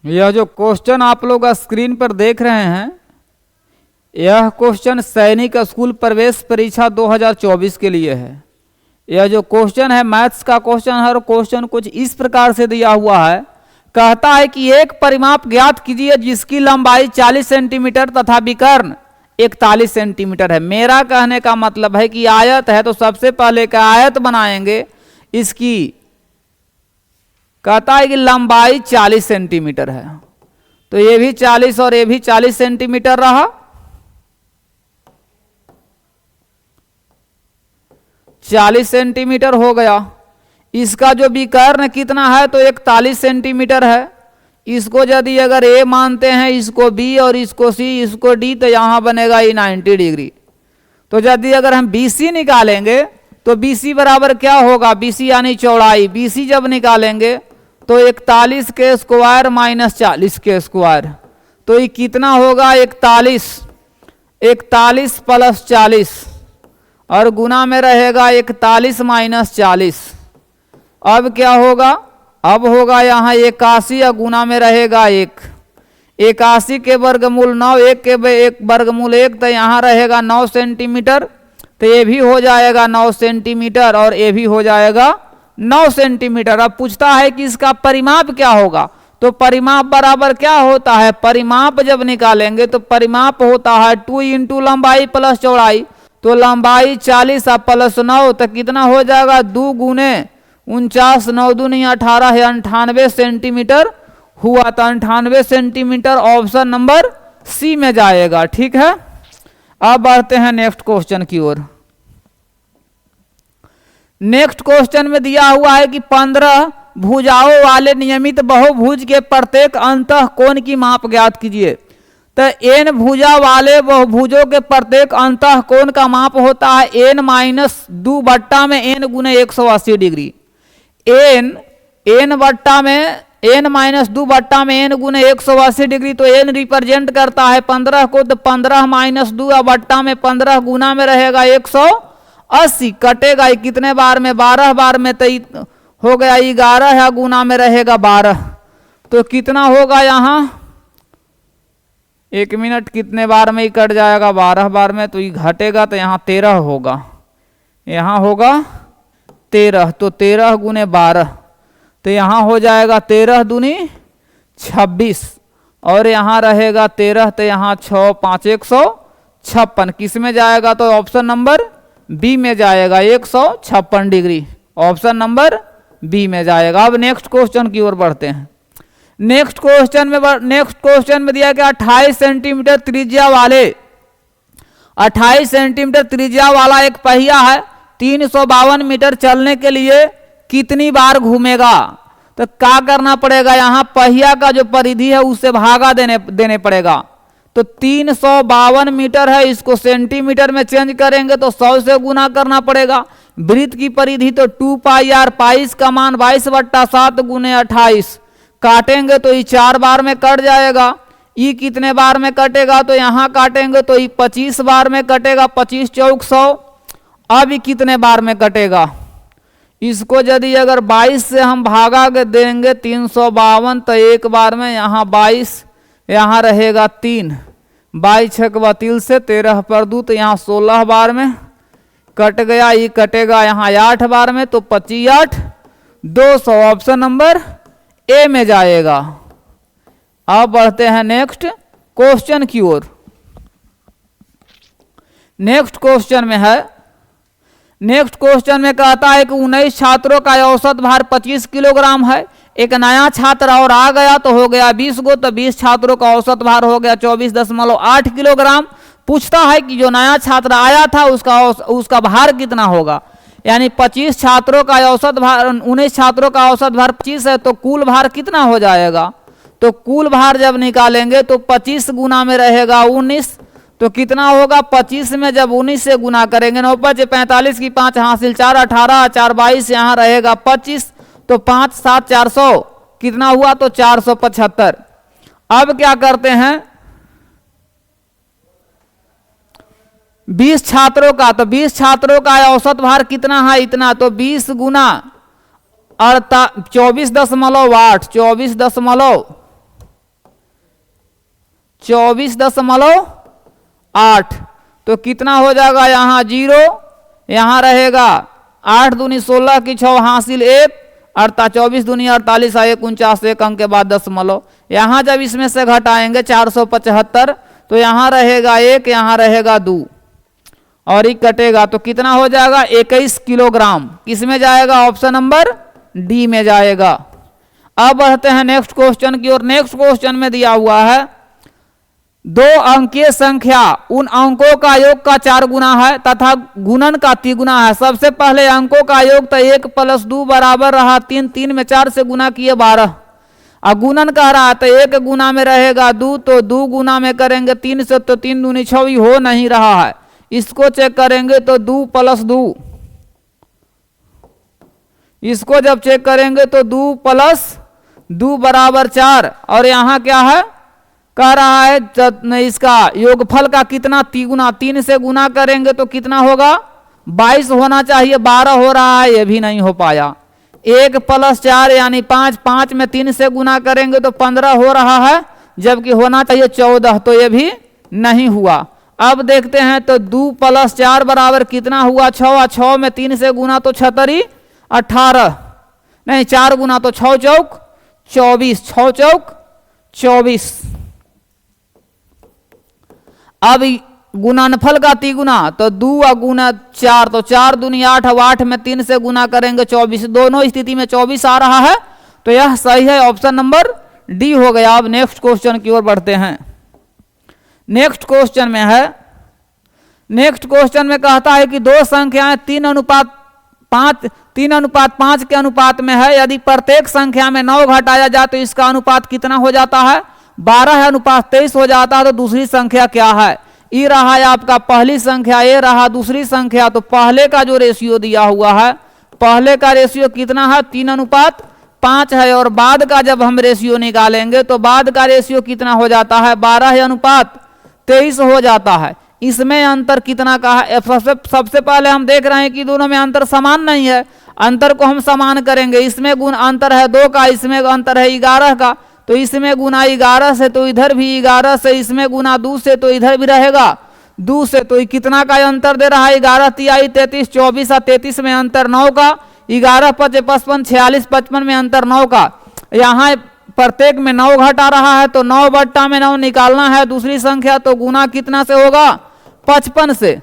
यह जो क्वेश्चन आप लोग स्क्रीन पर देख रहे हैं, यह क्वेश्चन सैनिक स्कूल प्रवेश परीक्षा 2024 के लिए है। यह जो क्वेश्चन है मैथ्स का क्वेश्चन है और क्वेश्चन कुछ इस प्रकार से दिया हुआ है। कहता है कि एक परिमाप ज्ञात कीजिए जिसकी लंबाई 40 सेंटीमीटर तथा विकर्ण 41 सेंटीमीटर है। मेरा कहने का मतलब है कि आयत है तो सबसे पहले का आयत बनाएंगे। इसकी कहता है कि लंबाई 40 सेंटीमीटर है, तो ये भी 40 और ये भी 40 सेंटीमीटर रहा। 40 सेंटीमीटर हो गया। इसका जो विकर्ण कितना है तो 41 सेंटीमीटर है। इसको यदि अगर ए मानते हैं, इसको बी और इसको सी, इसको डी, तो यहां बनेगा ये 90 डिग्री। तो यदि अगर हम BC निकालेंगे तो BC बराबर क्या होगा, BC यानी चौड़ाई। BC जब निकालेंगे तो 41 के स्क्वायर माइनस 40 के स्क्वायर, तो ये कितना होगा 41 प्लस 40 और गुना में रहेगा 41 माइनस 40। अब क्या होगा, अब होगा यहाँ 81 और गुना में रहेगा 1। 81 के वर्गमूल 9, 1 के वर्गमूल 1, तो यहाँ रहेगा 9 सेंटीमीटर। तो ये भी हो जाएगा 9 सेंटीमीटर और ये भी हो जाएगा 9 सेंटीमीटर। अब पूछता है कि इसका परिमाप क्या होगा, तो परिमाप बराबर क्या होता है, परिमाप जब निकालेंगे तो परिमाप होता है 2 इंटू लंबाई प्लस चौड़ाई। तो लंबाई 40 और प्लस 9 तो कितना हो जाएगा, 2 गुने 49, 9 दूनी 18 है, 98 सेंटीमीटर हुआ। तो 98 सेंटीमीटर ऑप्शन नंबर सी में जाएगा। ठीक है, अब बढ़ते हैं नेक्स्ट क्वेश्चन की ओर। नेक्स्ट क्वेश्चन में दिया हुआ है कि 15 भुजाओं वाले नियमित बहुभुज के प्रत्येक अंतः कोण की माप ज्ञात कीजिए। तो n भुजा वाले बहुभुजों के प्रत्येक अंतः कोण का माप होता है n माइनस 2 बट्टा में n गुने 180 डिग्री। n बट्टा में n माइनस 2 बट्टा में n गुने 180 डिग्री। तो n रिप्रेजेंट करता है 15 को, तो 15 माइनस 2 बट्टा में 15 गुना में रहेगा 180। कटेगा ये कितने बार में, 12 बार में, तो हो गया 11 है, गुना में रहेगा 12। तो कितना होगा यहाँ, 1 मिनट कितने बार में ही कट जाएगा, 12 बार में, तो ये घटेगा तो यहाँ 13 होगा, यहाँ होगा 13। तो 13 गुने 12, तो यहाँ हो जाएगा 13 दूनी 26 और यहाँ रहेगा 13, तो यहाँ 6 5 156। किस में जाएगा, तो ऑप्शन नंबर बी में जाएगा, 156 डिग्री ऑप्शन नंबर बी में जाएगा। अब नेक्स्ट क्वेश्चन की ओर बढ़ते हैं। नेक्स्ट क्वेश्चन में दिया गया 28 सेंटीमीटर त्रिज्या वाला एक पहिया है, 352 मीटर चलने के लिए कितनी बार घूमेगा। तो क्या करना पड़ेगा, यहाँ पहिया का जो परिधि है उससे भागा देने पड़ेगा। तो 352 मीटर है, इसको सेंटीमीटर में चेंज करेंगे तो 100 से गुना करना पड़ेगा। वृत्त की परिधि तो 2 पाई r, पाई का मान 22/7 गुने 28। काटेंगे तो ये 4 बार में कट जाएगा। ये कितने बार में कटेगा, तो यहाँ काटेंगे तो ये 25 बार में कटेगा, 25 चौक 100। अब ये कितने बार में कटेगा, इसको यदि अगर 22 से हम भागा के देंगे 352, तो एक बार में यहाँ 22, यहाँ रहेगा 3, 22 छक 32 से 13 पर 2, तो यहाँ 16 बार में कट गया। ये कटेगा यहाँ 8 बार में, तो 25 8 200 ऑप्शन नंबर ए में जाएगा। अब बढ़ते हैं नेक्स्ट क्वेश्चन की ओर। नेक्स्ट क्वेश्चन में कहता है कि 19 छात्रों का औसत भार 25 किलोग्राम है। एक नया छात्र और आ गया तो हो गया 20 गो, तो 20 छात्रों का औसत भार हो गया 24.8 किलोग्राम। पूछता है कि जो नया छात्र आया था उसका भार कितना होगा, यानी 25 छात्रों का औसत भार, 19 छात्रों का औसत भार 25 है, तो कुल भार कितना हो जाएगा। तो कुल भार जब निकालेंगे तो 25 गुना में रहेगा 19, तो कितना होगा, 25 में जब 19 से गुना करेंगे 9 5 45 की 5 हासिल 4 18 4 22, यहाँ रहेगा 25, तो 5 7 400 कितना हुआ, तो 475। अब क्या करते हैं, 20 छात्रों का, तो 20 छात्रों का औसत भार कितना है, इतना, तो 20 गुना 24.8, 24.8। तो कितना हो जाएगा यहाँ 0, यहाँ रहेगा 8 दूनी 16 की 6 हासिल 1, 24 दूनी 48 1 49 1 अंक के बाद दशमलव। यहाँ जब इसमें से घटाएंगे 475 तो यहाँ रहेगा 1, यहाँ रहेगा 2 और एक कटेगा तो कितना हो जाएगा 21 किलोग्राम। किसमें जाएगा? ऑप्शन नंबर डी में जाएगा। अब बढ़ते हैं नेक्स्ट क्वेश्चन की ओर। नेक्स्ट क्वेश्चन में दिया हुआ है 2 अंकीय संख्या उन अंकों का योग का 4 गुना है तथा गुणन का 3 गुना है। सबसे पहले अंकों का योग तो 1 + 2 बराबर रहा 3, 3 में 4 से गुना किए 12। और गुणन कह रहा है तो 1 गुना में रहेगा 2, तो 2 गुना में करेंगे 3 से तो 3 दूनी 6 हो नहीं रहा है। इसको चेक करेंगे तो 2 + 2, इसको जब चेक करेंगे तो 2 + 2 बराबर 4। और यहाँ क्या है कह रहा है इसका योगफल का कितना 3 गुना, 3 से गुना करेंगे तो कितना होगा 22 होना चाहिए, 12 हो रहा है, ये भी नहीं हो पाया। 1 + 4 यानी 5, 5 में 3 से गुना करेंगे तो 15 हो रहा है, जबकि होना चाहिए 14, तो ये भी नहीं हुआ। अब देखते हैं तो 2 + 4 बराबर कितना हुआ 6, 6 में 3 से गुना तो 36 18, नहीं 4 गुना तो 6 चौक 24, 6 चौक 24। अब गुणनफल का 3 गुना तो 2 गुना 4 तो 4 दूनी 8, 8 में 3 से गुना करेंगे 24। दोनों स्थिति में 24 आ रहा है, तो यह सही है, ऑप्शन नंबर डी हो गया। अब नेक्स्ट क्वेश्चन की ओर बढ़ते हैं। नेक्स्ट क्वेश्चन में है, नेक्स्ट क्वेश्चन में कहता है कि 2 संख्याएं 3:5 के अनुपात में है। यदि प्रत्येक संख्या में 9 घटाया जाए तो इसका अनुपात कितना हो जाता है? 12:23 हो जाता है। तो दूसरी संख्या क्या है? ई रहा है आपका पहली संख्या, ए रहा दूसरी संख्या। तो पहले का जो रेशियो दिया हुआ है, पहले का रेशियो कितना है? 3:5 है। और बाद का जब हम रेशियो निकालेंगे तो बाद का रेशियो कितना हो जाता है? 12:23 हो जाता है। इसमें अंतर कितना का है? सबसे पहले हम देख रहे हैं कि दोनों में अंतर समान नहीं है। अंतर को हम समान करेंगे। इसमें गुण अंतर है 2 का, इसमें अंतर है 11 का, तो इसमें गुना 11 से तो इधर भी 11 से, इसमें गुना 2 से तो इधर भी रहेगा 2 से। तो कितना का अंतर दे रहा है? 11 × 3 = 33, 24 और 33 में अंतर 9 का, 11 × 5 = 55, 46 55 में अंतर 9 का। यहाँ प्रत्येक में 9 घटा रहा है तो 9/9 निकालना है दूसरी संख्या। तो गुना कितना से होगा? 55 से।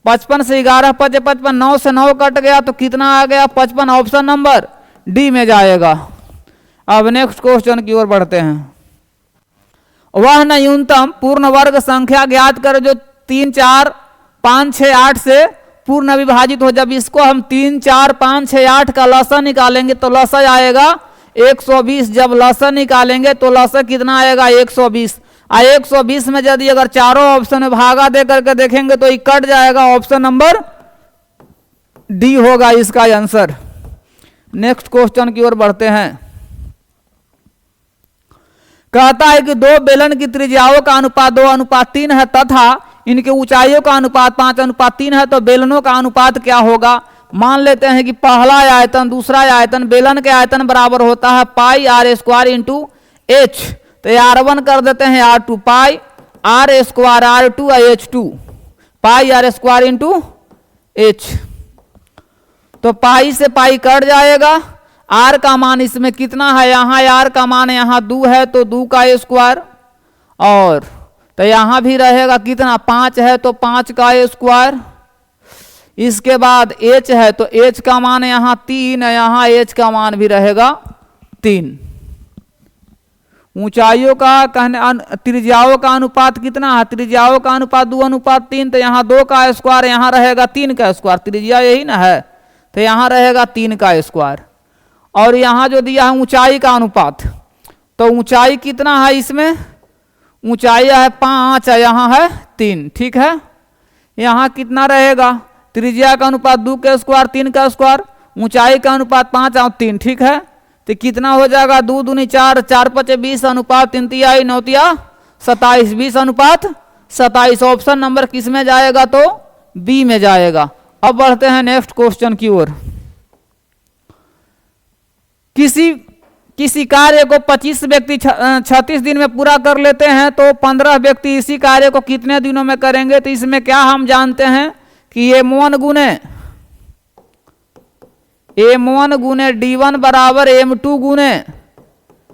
55 से 11 × 5 = 55, 9 से 9 कट गया तो कितना आ गया? 55, ऑप्शन नंबर डी में जाएगा। अब नेक्स्ट क्वेश्चन की ओर बढ़ते हैं। वह न्यूनतम पूर्ण वर्ग संख्या ज्ञात कर जो 3 4 5 6 8 से पूर्ण विभाजित हो। जब इसको हम 3 4 5 6 8 का लसा निकालेंगे तो लसा आएगा 120। जब लसा निकालेंगे तो लसा कितना आएगा? 120। 120 में यदि अगर चारों ऑप्शन में भागा दे करके देखेंगे तो ये कट जाएगा, ऑप्शन नंबर डी होगा इसका आंसर। नेक्स्ट क्वेश्चन की ओर बढ़ते हैं। कहता है कि 2 बेलन की त्रिज्याओं का अनुपात 2:3 है तथा इनके ऊंचाइयों का अनुपात 5:3 है। तो बेलनों का अनुपात क्या होगा? मान लेते हैं कि पहला आयतन दूसरा आयतन, बेलन के आयतन बराबर होता है πr² × h। तो r1 कर देते हैं r2, πr² r2 h2 πr² × h। तो पाई से पाई कट जाएगा। आर का मान इसमें कितना है? यहाँ आर का मान यहाँ 2 है तो 2 का स्क्वायर, और तो यहाँ भी रहेगा कितना? 5 है तो 5 का स्क्वायर। इसके बाद h है तो h का मान यहाँ 3 है, यहाँ h का मान भी रहेगा 3। ऊंचाइयों का कहने त्रिज्याओं का अनुपात कितना है? त्रिज्याओं का अनुपात 2:3, तो यहाँ 2 का स्क्वायर, यहाँ रहेगा 3 का स्क्वायर। त्रिज्या यही ना है, तो यहाँ रहेगा 3 का स्क्वायर। और यहाँ जो दिया है ऊंचाई का अनुपात, तो ऊंचाई कितना है? इसमें ऊंचाई है 5 है, यहाँ है 3, ठीक है। यहाँ कितना रहेगा? त्रिज्या का अनुपात 2 का स्क्वायर 3 का स्क्वायर, ऊंचाई का अनुपात 5 और 3, ठीक है। तो कितना हो जाएगा? 2 दूनी 4, 4 5 20 अनुपात 3 तिहाई 9 तिया 27, 20 अनुपात 27। ऑप्शन नंबर किस में जाएगा? तो बी में जाएगा। अब बढ़ते हैं नेक्स्ट क्वेश्चन की ओर। किसी किसी कार्य को 25 व्यक्ति 36 दिन में पूरा कर लेते हैं तो 15 व्यक्ति इसी कार्य को कितने दिनों में करेंगे। तो इसमें क्या हम जानते हैं कि M1 गुने D1 बराबर M2 गुने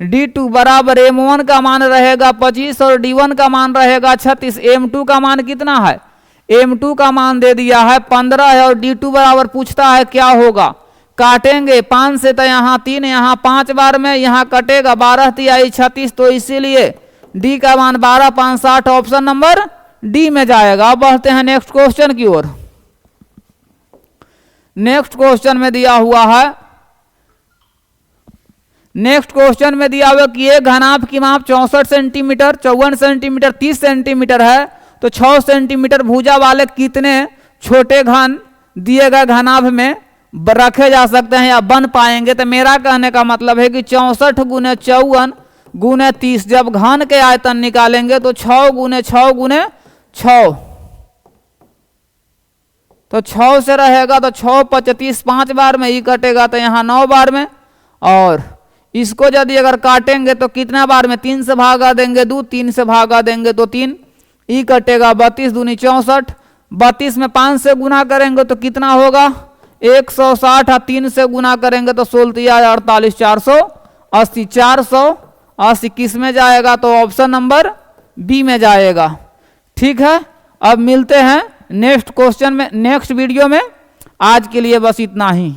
D2 बराबर M1 का मान रहेगा 25 और D1 का मान रहेगा 36। M2 का मान कितना है, M2 का मान दे दिया है 15 है और D2 बराबर पूछता है क्या होगा। काटेंगे 5 से तो यहाँ 3, यहाँ 5 बार में, यहाँ कटेगा 12 तिहाई 36, तो इसीलिए D का मान 12 5 60 ऑप्शन नंबर D में जाएगा। अब बढ़ते हैं नेक्स्ट क्वेश्चन की ओर। नेक्स्ट क्वेश्चन में दिया हुआ है, नेक्स्ट क्वेश्चन में दिया हुआ कि एक घनाभ की माप 64 सेंटीमीटर 54 सेंटीमीटर 30 सेंटीमीटर है तो 6 सेंटीमीटर भुजा वाले कितने छोटे घन दिए गए घनाभ में रखे जा सकते हैं या बन पाएंगे। तो मेरा कहने का मतलब है कि 64 गुने 54 गुने 30, जब घन के आयतन निकालेंगे तो 6 गुने 6 गुने 6, तो 6 से रहेगा तो 6 25 5 बार में ई कटेगा तो यहाँ 9 बार में, और इसको यदि अगर काटेंगे तो कितना बार में, 3 से भागा देंगे 2, 3 से भागा देंगे तो 3, ई कटेगा 32 दूनी 64, 32 में 5 से गुना करेंगे तो कितना होगा 160, 3 से गुना करेंगे तो 16 48 480, 480 किस में जाएगा तो ऑप्शन नंबर बी में जाएगा। ठीक है, अब मिलते हैं नेक्स्ट क्वेश्चन में, नेक्स्ट वीडियो में। आज के लिए बस इतना ही।